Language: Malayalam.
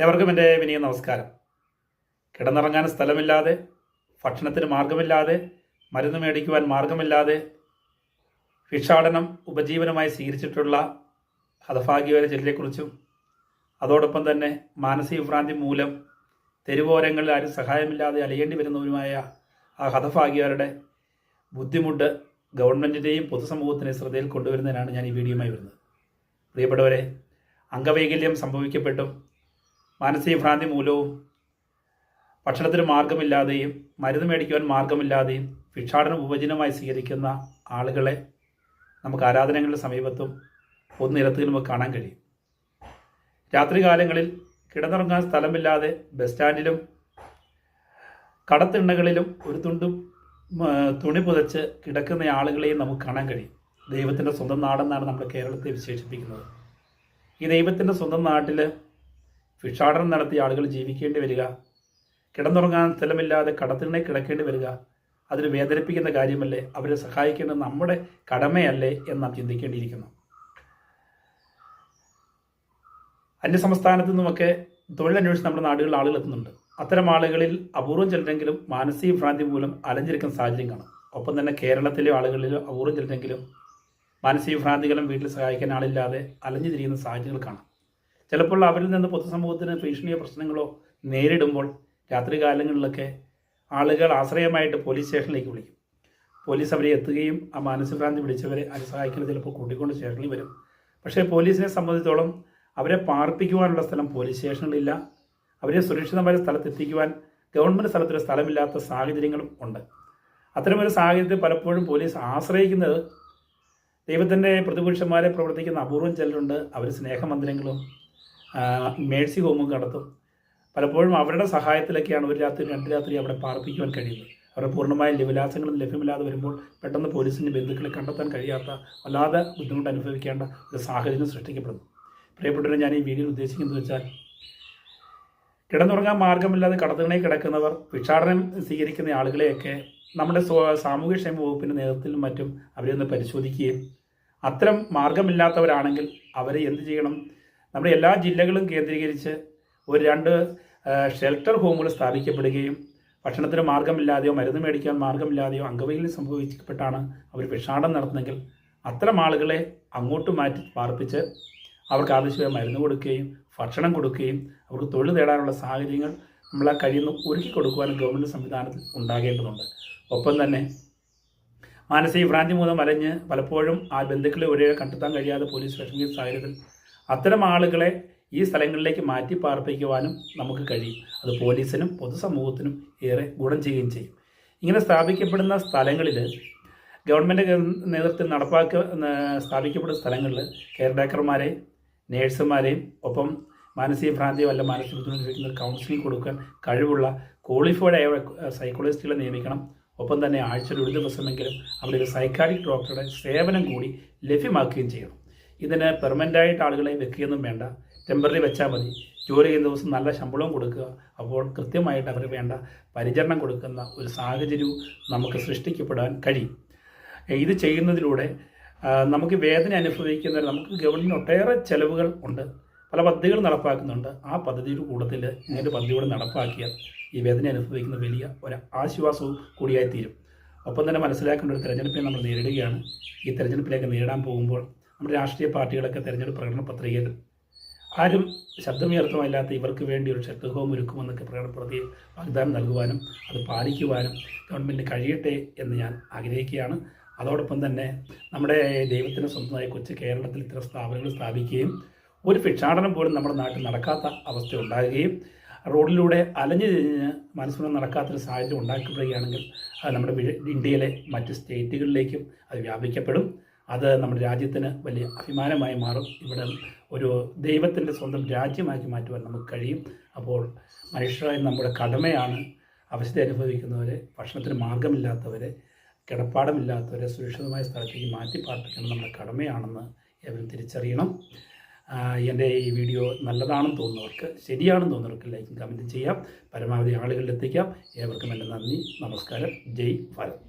ഏവർക്കും എൻ്റെ വിനയ നമസ്കാരം. കിടന്നുറങ്ങാൻ സ്ഥലമില്ലാതെ, ഭക്ഷണത്തിന് മാർഗമില്ലാതെ, മരുന്ന് മേടിക്കുവാൻ മാർഗമില്ലാതെ, ഭിക്ഷാടനം ഉപജീവനമായി സ്വീകരിച്ചിട്ടുള്ള ഹതഭാഗ്യവരെ ചിലരെക്കുറിച്ചും അതോടൊപ്പം തന്നെ മാനസിക ഭ്രാന്തി മൂലം തെരുവോരങ്ങളിൽ ആരും സഹായമില്ലാതെ അലയേണ്ടി വരുന്നവരുമായ ആ ഹതഭാഗ്യവരുടെ ബുദ്ധിമുട്ട് ഗവൺമെൻറ്റിൻ്റെയും പൊതുസമൂഹത്തിൻ്റെ ശ്രദ്ധയിൽ കൊണ്ടുവരുന്നതിനാണ് ഞാൻ ഈ വീഡിയോയുമായി വരുന്നത്. പ്രിയപ്പെട്ടവരെ, അംഗവൈകല്യം സംഭവിക്കപ്പെട്ടും മാനസിക ഭ്രാന്തി മൂലവും ഭക്ഷണത്തിന് മാർഗമില്ലാതെയും മരുന്ന് മേടിക്കുവാൻ മാർഗമില്ലാതെയും ഭിക്ഷാടനം ഉപജീവനമായി സ്വീകരിക്കുന്ന ആളുകളെ നമുക്ക് ആരാധനകളുടെ സമീപത്തും പൊതുനിരത്തിലും കാണാൻ കഴിയും. രാത്രികാലങ്ങളിൽ കിടന്നുറങ്ങാൻ സ്ഥലമില്ലാതെ ബസ് സ്റ്റാൻഡിലും കടത്തിണ്ണകളിലും ഒരു തുണി പുതച്ച് കിടക്കുന്ന ആളുകളെയും നമുക്ക് കാണാൻ കഴിയും. ദൈവത്തിൻ്റെ സ്വന്തം നാടെന്നാണ് നമ്മൾ കേരളത്തെ വിശേഷിപ്പിക്കുന്നത്. ഈ ദൈവത്തിൻ്റെ സ്വന്തം നാട്ടിൽ ഭിക്ഷാടനം നടത്തിയ ആളുകൾ ജീവിക്കേണ്ടി വരിക, കിടന്നുറങ്ങാൻ സ്ഥലമില്ലാതെ കടത്തിണ്ണയിൽ കിടക്കേണ്ടി വരിക, അതിന് വേദനിപ്പിക്കുന്ന കാര്യമല്ലേ? അവരെ സഹായിക്കേണ്ടത് നമ്മുടെ കടമയല്ലേ എന്ന് നാം ചിന്തിക്കേണ്ടിയിരിക്കുന്നു. അന്യസംസ്ഥാനത്തു നിന്നുമൊക്കെ തൊഴിലന്വേഷിച്ച് നമ്മുടെ നാടുകളിൽ ആളുകൾ എത്തുന്നുണ്ട്. അത്തരം ആളുകളിൽ അപൂർവം ചിലരെങ്കിലും മാനസിക ഭ്രാന്തി മൂലം അലഞ്ഞിരിക്കുന്ന സാഹചര്യം കാണും. ഒപ്പം തന്നെ കേരളത്തിലെ ആളുകളിൽ അപൂർവം ചിലരെങ്കിലും മാനസിക ഭ്രാന്തികളും വീട്ടിൽ സഹായിക്കാൻ ആളില്ലാതെ അലഞ്ഞു തിരിയുന്ന സാഹചര്യങ്ങൾ കാണാം. ചിലപ്പോൾ അവരിൽ നിന്ന് പൊതുസമൂഹത്തിന് ഭീഷണിയോ പ്രശ്നങ്ങളോ നേരിടുമ്പോൾ രാത്രികാലങ്ങളിലൊക്കെ ആളുകൾ ആശ്രയമായിട്ട് പോലീസ് സ്റ്റേഷനിലേക്ക് വിളിക്കും. പോലീസ് അവരെ എത്തുകയും ആ മാനസികഭ്രാന്തി പിടിച്ചവരെ അത് സഹായിക്കുന്നത് ചിലപ്പോൾ കൂട്ടിക്കൊണ്ട് സ്റ്റേഷനിൽ വരും. പക്ഷേ പോലീസിനെ സംബന്ധിച്ചോളം അവരെ പാർപ്പിക്കുവാനുള്ള സ്ഥലം പോലീസ് സ്റ്റേഷനിലില്ല. അവരെ സുരക്ഷിതമായ സ്ഥലത്തെത്തിക്കുവാൻ ഗവൺമെൻറ് സ്ഥലത്തൊരു സ്ഥലമില്ലാത്ത സാഹചര്യങ്ങളും ഉണ്ട്. അത്തരമൊരു സാഹചര്യത്തിൽ പലപ്പോഴും പോലീസ് ആശ്രയിക്കുന്നത് ദൈവത്തിൻ്റെ പ്രതിപുരുഷന്മാരെ പ്രവർത്തിക്കുന്ന അപൂർവം ചിലരുണ്ട്. അവർ സ്നേഹമന്ദിരങ്ങളും മേഴ്സി ഹോമും നടത്തും. പലപ്പോഴും അവരുടെ സഹായത്തിലൊക്കെയാണ് ഒരു രാത്രി 2 രാത്രി അവിടെ പാർപ്പിക്കുവാൻ കഴിയുന്നത്. അവരുടെ പൂർണ്ണമായ വിലാസങ്ങളൊന്നും ലഭ്യമില്ലാതെ വരുമ്പോൾ പെട്ടെന്ന് പോലീസിൻ്റെ ബന്ധുക്കളെ കണ്ടെത്താൻ കഴിയാത്ത വല്ലാതെ ബുദ്ധിമുട്ട് അനുഭവിക്കേണ്ട ഒരു സാഹചര്യം സൃഷ്ടിക്കപ്പെടുന്നു. പ്രിയപ്പെട്ടവരെ, ഞാൻ ഈ വീഡിയോയിൽ ഉദ്ദേശിക്കുന്നത് വെച്ചാൽ കിടന്നുറങ്ങാൻ മാർഗമില്ലാതെ കടത്തിണ്ണയിൽ കിടക്കുന്നവർ, ഭിക്ഷാടനം സ്വീകരിക്കുന്ന ആളുകളെയൊക്കെ നമ്മുടെ സാമൂഹ്യക്ഷേമ വകുപ്പിൻ്റെ നേതൃത്വത്തിലും മറ്റും അവരെ ഒന്ന് പരിശോധിക്കുകയും അത്തരം മാർഗമില്ലാത്തവരാണെങ്കിൽ അവരെ എന്ത് ചെയ്യണം? നമ്മുടെ എല്ലാ ജില്ലകളും കേന്ദ്രീകരിച്ച് ഒരു 2 ഷെൽട്ടർ ഹോമുകൾ സ്ഥാപിക്കപ്പെടുകയും ഭക്ഷണത്തിന് മാർഗമില്ലാതെയോ മരുന്ന് മേടിക്കാൻ മാർഗമില്ലാതെയോ അംഗവൈകല്യം സംഭവിക്കപ്പെട്ടാണ് അവർ ഭിക്ഷാടനം നടത്തുന്നെങ്കിൽ അത്തരം ആളുകളെ അങ്ങോട്ട് മാറ്റി പാർപ്പിച്ച് അവർക്ക് ആവശ്യമായ മരുന്ന് കൊടുക്കുകയും ഭക്ഷണം കൊടുക്കുകയും അവർക്ക് തൊഴിൽ നേടാനുള്ള സാഹചര്യങ്ങൾ നമ്മളെ കഴിയുന്നു ഒരുക്കി കൊടുക്കുവാനും ഗവൺമെൻറ് സംവിധാനത്തിൽ ഉണ്ടാകേണ്ടതുണ്ട്. ഒപ്പം തന്നെ മാനസിക ഭ്രാന്തി മൂലം അലഞ്ഞ് പലപ്പോഴും ആ ബന്ധുക്കളെ ഒരേ കണ്ടെത്താൻ കഴിയാതെ പോലീസ് വിഷമിക്കുന്ന സാഹചര്യത്തിൽ അത്തരം ആളുകളെ ഈ സ്ഥലങ്ങളിലേക്ക് മാറ്റി പാർപ്പിക്കുവാനും നമുക്ക് കഴിയും. അത് പോലീസിനും പൊതുസമൂഹത്തിനും ഏറെ ഗുണം ചെയ്യുകയും ചെയ്യും. ഇങ്ങനെ സ്ഥാപിക്കപ്പെടുന്ന സ്ഥലങ്ങളിൽ ഗവൺമെൻറ് നേതൃത്വത്തിൽ സ്ഥാപിക്കപ്പെടുന്ന സ്ഥലങ്ങളിൽ കെയർ ടേക്കർമാരെ, നേഴ്സുമാരെയും ഒപ്പം മാനസിക ഭ്രാന്തിയോ അല്ല മാനസിക ബുദ്ധിമുട്ട് കൗൺസിലിംഗ് കൊടുക്കാൻ കഴിവുള്ള ക്വാളിഫൈഡ് ആയ സൈക്കോളജിസ്റ്റുകളെ നിയമിക്കണം. ഒപ്പം തന്നെ ആഴ്ചയിൽ ഒരു ദിവസമെങ്കിലും അവിടെ ഒരു സൈക്കാട്രിക് ഡോക്ടറുടെ സേവനം കൂടി ലഭ്യമാക്കുകയും ചെയ്യണം. ഇതിന് പെർമനൻ്റായിട്ട് ആളുകളെ വെക്കുകയൊന്നും വേണ്ട, ടെമ്പററി വെച്ചാൽ മതി. ജോലി ചെയ്യുന്ന ദിവസം നല്ല ശമ്പളവും കൊടുക്കുക. അപ്പോൾ കൃത്യമായിട്ട് അവർ വേണ്ട പരിചരണം കൊടുക്കുന്ന ഒരു സാഹചര്യവും നമുക്ക് സൃഷ്ടിക്കപ്പെടാൻ കഴിയും. ഇത് ചെയ്യുന്നതിലൂടെ നമുക്ക് വേദന അനുഭവിക്കുന്നവർ, നമുക്ക് ഗവൺമെൻറ് ഒട്ടേറെ ചെലവുകൾ ഉണ്ട്, പല പദ്ധതികൾ നടപ്പാക്കുന്നുണ്ട്. ആ പദ്ധതിയുടെ കൂട്ടത്തിൽ ഇങ്ങനൊരു പദ്ധതിയോട് നടപ്പാക്കിയാൽ ഈ വേദന അനുഭവിക്കുന്ന വലിയ ഒരു ആശ്വാസവും കൂടിയായി തീരും. ഒപ്പം തന്നെ മനസ്സിലാക്കേണ്ട ഒരു തെരഞ്ഞെടുപ്പിനെ നമ്മൾ നേരിടുകയാണ്. ഈ തെരഞ്ഞെടുപ്പിലേക്ക് നേരിടാൻ പോകുമ്പോൾ നമ്മുടെ രാഷ്ട്രീയ പാർട്ടികളൊക്കെ തെരഞ്ഞെടുപ്പ് പ്രകടന പത്രികയിൽ ആരും ശബ്ദമുയർത്തമില്ലാത്ത ഇവർക്ക് വേണ്ടി ഒരു ഷെൽട്ടർ ഹോം ഒരുക്കുമെന്നൊക്കെ പ്രകടനപ്പെടുത്തി വാഗ്ദാനം നൽകുവാനും അത് പാലിക്കുവാനും ഗവൺമെൻറ് കഴിയട്ടെ എന്ന് ഞാൻ ആഗ്രഹിക്കുകയാണ്. അതോടൊപ്പം തന്നെ നമ്മുടെ ദൈവത്തിന് സ്വന്തമായ കൊച്ചു കേരളത്തിൽ ഇത്തരം സ്ഥാപനങ്ങൾ സ്ഥാപിക്കുകയും ഒരു ഭിക്ഷാടനം പോലും നമ്മുടെ നാട്ടിൽ നടക്കാത്ത അവസ്ഥ ഉണ്ടാകുകയും റോഡിലൂടെ അലഞ്ഞു തിരിഞ്ഞ് മനസ്സിലൊന്നും നടക്കാത്തൊരു സാഹചര്യം ഉണ്ടാക്കപ്പെടുകയാണെങ്കിൽ അത് നമ്മുടെ ഇന്ത്യയിലെ മറ്റ് സ്റ്റേറ്റുകളിലേക്കും അത് വ്യാപിക്കപ്പെടും. അത് നമ്മുടെ രാജ്യത്തിന് വലിയ അഭിമാനമായി മാറും. ഇവിടെ ഒരു ദൈവത്തിൻ്റെ സ്വന്തം രാജ്യമാക്കി മാറ്റുവാൻ നമുക്ക് കഴിയും. അപ്പോൾ മനുഷ്യരായ നമ്മുടെ കടമയാണ് അവസ്ഥ അനുഭവിക്കുന്നവരെ, ഭക്ഷണത്തിന് മാർഗമില്ലാത്തവരെ, കിടപ്പാടമില്ലാത്തവരെ സുരക്ഷിതമായ സ്ഥലത്തേക്ക് മാറ്റി പാർപ്പിക്കണം നമ്മുടെ കടമയാണെന്ന് ഏവരും തിരിച്ചറിയണം. എൻ്റെ ഈ വീഡിയോ നല്ലതാണെന്ന് തോന്നുന്നവർക്ക്, ശരിയാണെന്ന് തോന്നുന്നവർക്ക് ലൈക്കും കമൻറ്റും ചെയ്യാം. പരമാവധി ആളുകളിൽ എത്തിക്കാം. ഏവർക്കും എൻ്റെ നന്ദി, നമസ്കാരം. ജയ് ഭാരത്.